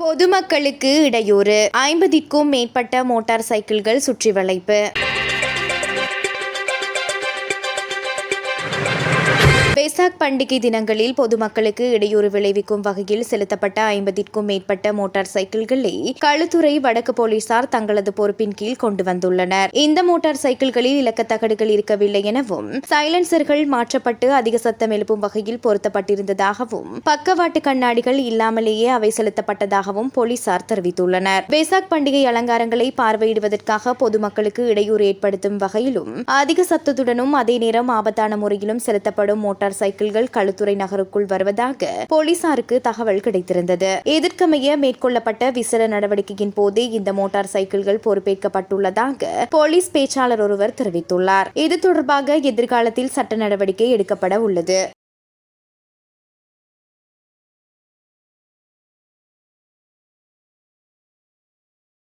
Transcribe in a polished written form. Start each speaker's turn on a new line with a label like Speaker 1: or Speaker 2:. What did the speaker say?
Speaker 1: பொதுமக்களுக்கு இடையூறு 50க்கும் மேற்பட்ட மோட்டார் சைக்கிள்கள் சுற்றி வளைப்பு. வெசாக் பண்டிகை தினங்களில் பொதுமக்களுக்கு இடையூறு விளைவிக்கும் வகையில் செலுத்தப்பட்ட 50க்கும் மேற்பட்ட மோட்டார் சைக்கிள்களை களுத்துறை வடக்கு போலீசார் தங்களது பொறுப்பின் கீழ் கொண்டு வந்துள்ளனர். இந்த மோட்டார் சைக்கிள்களில் இலக்கத்தகடுகள் இருக்கவில்லை எனவும் சைலன்சர்கள் மாற்றப்பட்டு அதிக சத்தம் எழுப்பும் வகையில் பொருத்தப்பட்டிருந்ததாகவும் பக்கவாட்டு கண்ணாடிகள் இல்லாமலேயே அவை செலுத்தப்பட்டதாகவும் போலீசார் தெரிவித்துள்ளனர். வெசாக் பண்டிகை அலங்காரங்களை பார்வையிடுவதற்காக பொதுமக்களுக்கு இடையூறு ஏற்படுத்தும் வகையிலும் அதிக சத்தத்துடனும் அதே நேரம் ஆபத்தான முறையிலும் செலுத்தப்படும் மோட்டார் சைக்கிள்கள் களுத்துறை நகருக்குள் வருவதாக போலீசாருக்கு தகவல் கிடைத்திருந்தது. இதற்கமைய மேற்கொள்ளப்பட்ட விசேட நடவடிக்கையின் போதே இந்த மோட்டார் சைக்கிள்கள் பொறுப்பேற்கப்பட்டுள்ளதாக போலீஸ் பேச்சாளர் ஒருவர் தெரிவித்துள்ளார். இது தொடர்பாக எதிர்காலத்தில் சட்ட நடவடிக்கை எடுக்கப்பட உள்ளது.